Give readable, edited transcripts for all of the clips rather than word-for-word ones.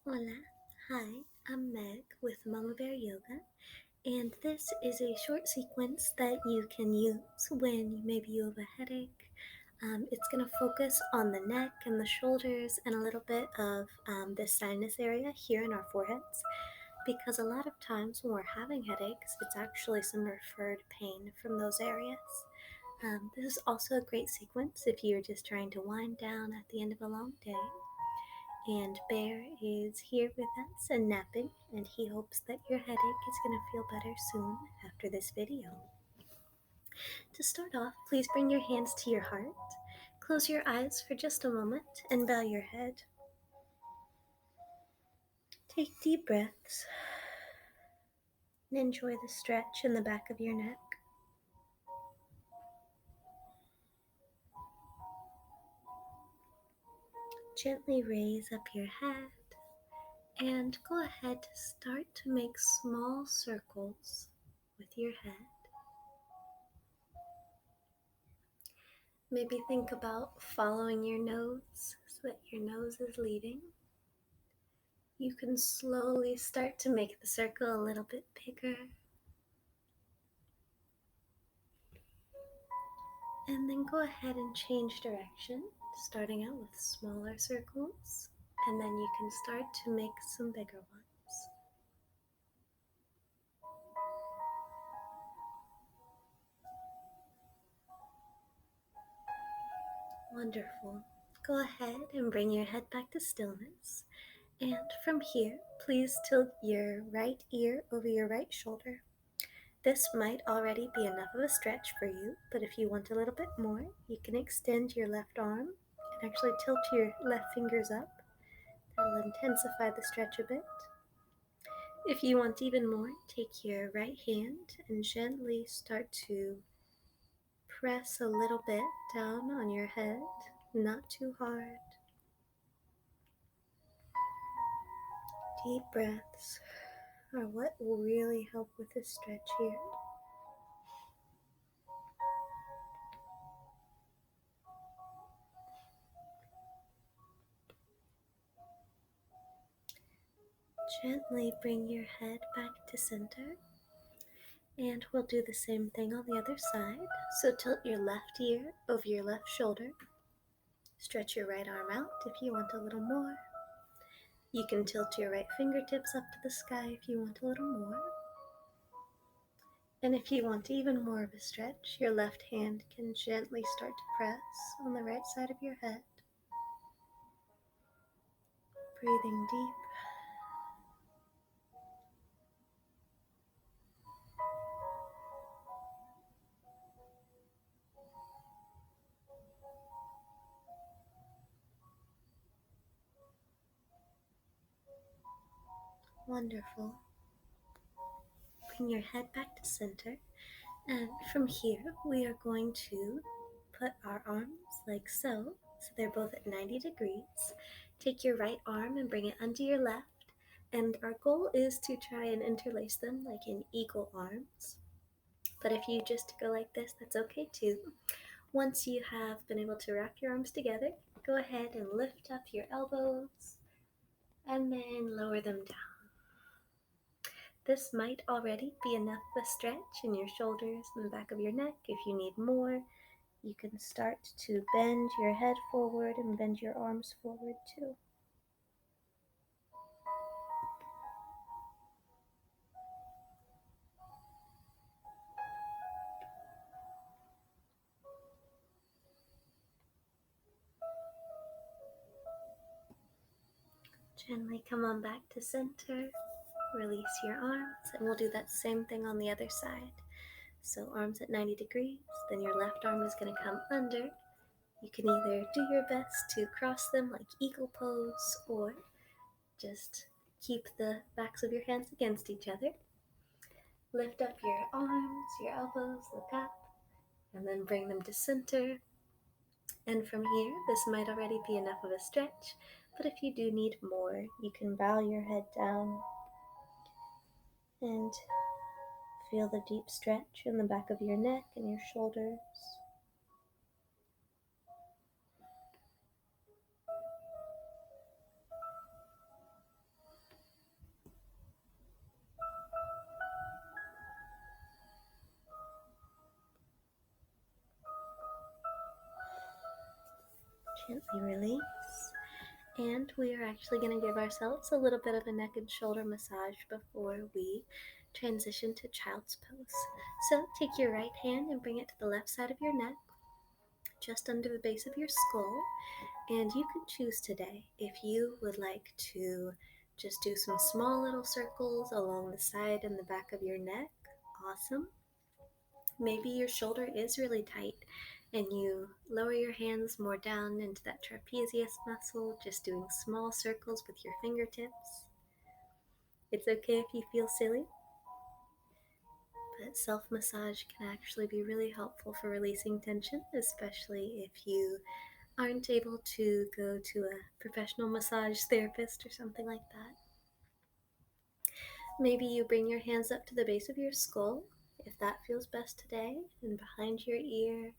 Hola, hi, I'm Meg with Mama Bear Yoga, and this is a short sequence that you can use when maybe you have a headache. It's going to focus on the neck and the shoulders and a little bit of the sinus area here in our foreheads, because a lot of times when we're having headaches, it's actually some referred pain from those areas. This is also a great sequence if you're just trying to wind down at the end of a long day. And Bear is here with us and napping, and he hopes that your headache is going to feel better soon after this video. To start off, please bring your hands to your heart, close your eyes for just a moment, and bow your head. Take deep breaths and enjoy the stretch in the back of your neck. Gently raise up your head and go ahead to start to make small circles with your head. Maybe think about following your nose so that your nose is leading. You can slowly start to make the circle a little bit bigger. And then go ahead and change direction, starting out with smaller circles, and then you can start to make some bigger ones. Wonderful. Go ahead and bring your head back to stillness. And from here, please tilt your right ear over your right shoulder. This might already be enough of a stretch for you, but if you want a little bit more, you can extend your left arm and actually tilt your left fingers up. That'll intensify the stretch a bit. If you want even more, take your right hand and gently start to press a little bit down on your head, not too hard. Deep breaths are what will really help with this stretch here. Gently bring your head back to center, and we'll do the same thing on the other side. So tilt your left ear over your left shoulder. Stretch your right arm out if you want a little more. You can tilt your right fingertips up to the sky if you want a little more. And if you want even more of a stretch, your left hand can gently start to press on the right side of your head. Breathing deep. Wonderful. Bring your head back to center. And from here, we are going to put our arms like so. So they're both at 90 degrees. Take your right arm and bring it under your left. And our goal is to try and interlace them like in eagle arms. But if you just go like this, that's okay too. Once you have been able to wrap your arms together, go ahead and lift up your elbows and then lower them down. This might already be enough of a stretch in your shoulders and the back of your neck. If you need more, you can start to bend your head forward and bend your arms forward too. Gently come on back to center. Release your arms, and we'll do that same thing on the other side. So arms at 90 degrees, then your left arm is going to come under. You can either do your best to cross them like eagle pose, or just keep the backs of your hands against each other. Lift up your arms, your elbows, look up, and then bring them to center. And from here, this might already be enough of a stretch, but if you do need more, you can bow your head down and feel the deep stretch in the back of your neck and your shoulders. Gently release. And we are actually going to give ourselves a little bit of a neck and shoulder massage before we transition to child's pose. So take your right hand and bring it to the left side of your neck, just under the base of your skull. And you can choose today if you would like to just do some small little circles along the side and the back of your neck. Awesome. Maybe your shoulder is really tight and you lower your hands more down into that trapezius muscle, just doing small circles with your fingertips. It's okay if you feel silly, but self-massage can actually be really helpful for releasing tension, especially if you aren't able to go to a professional massage therapist or something like that. Maybe you bring your hands up to the base of your skull, if that feels best today, and behind your ear,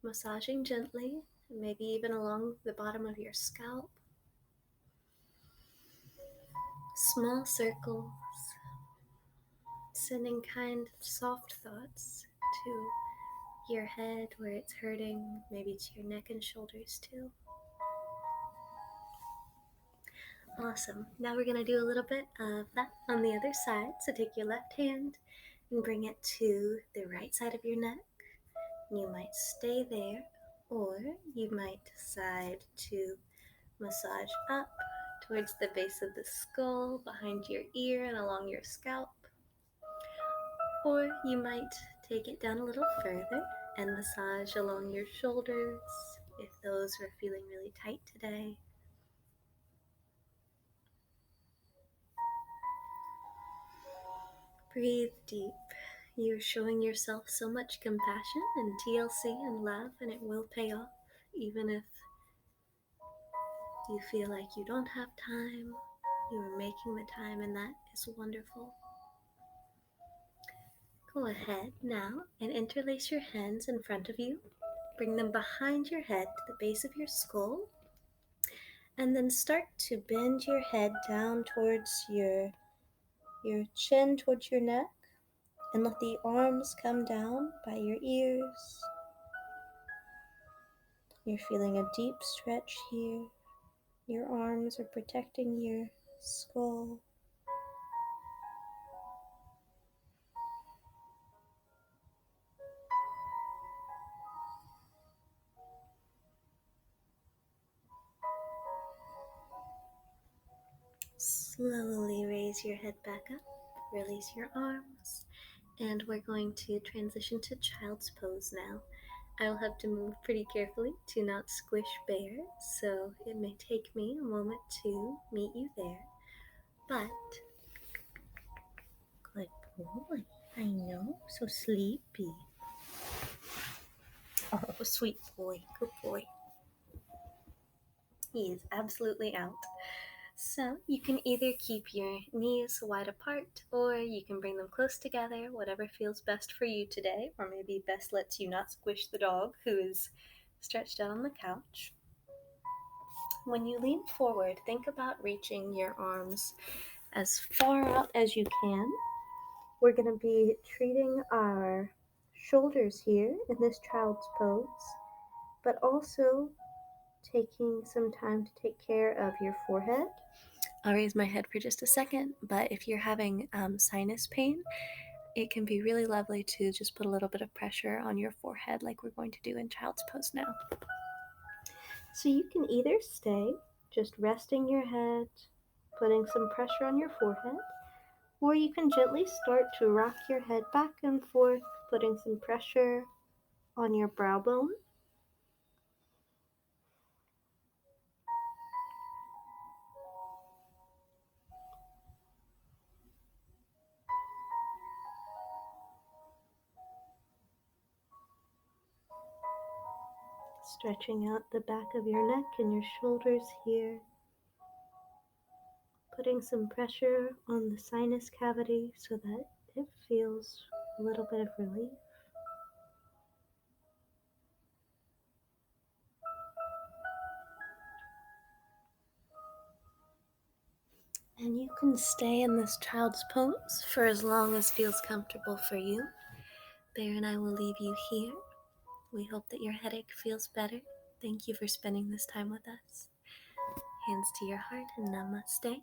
massaging gently, maybe even along the bottom of your scalp. Small circles, sending kind, soft thoughts to your head where it's hurting, maybe to your neck and shoulders too. Awesome. Now we're going to do a little bit of that on the other side. So take your left hand and bring it to the right side of your neck. You might stay there, or you might decide to massage up towards the base of the skull, behind your ear and along your scalp. Or you might take it down a little further and massage along your shoulders if those are feeling really tight today. Breathe deep. You're showing yourself so much compassion and TLC and love, and it will pay off, even if you feel like you don't have time. You are making the time, and that is wonderful. Go ahead now and interlace your hands in front of you. Bring them behind your head to the base of your skull, and then start to bend your head down towards your chin, towards your neck, and let the arms come down by your ears. You're feeling a deep stretch here. Your arms are protecting your skull. Slowly raise your head back up, release your arms, and we're going to transition to child's pose now. I will have to move pretty carefully to not squish Bear, so it may take me a moment to meet you there. But, good boy, I know, so sleepy. Oh, sweet boy, good boy. He is absolutely out. So you can either keep your knees wide apart or you can bring them close together, whatever feels best for you today, or maybe best lets you not squish the dog who is stretched out on the couch. When you lean forward, think about reaching your arms as far out as you can. We're going to be treating our shoulders here in this child's pose, but also taking some time to take care of your forehead. I'll raise my head for just a second, but if you're having sinus pain, it can be really lovely to just put a little bit of pressure on your forehead like we're going to do in child's pose now. So you can either stay just resting your head, putting some pressure on your forehead, or you can gently start to rock your head back and forth, putting some pressure on your brow bone. Stretching out the back of your neck and your shoulders here. Putting some pressure on the sinus cavity so that it feels a little bit of relief. And you can stay in this child's pose for as long as feels comfortable for you. Bear and I will leave you here. We hope that your headache feels better, Thank you for spending this time with us. Hands to your heart and namaste.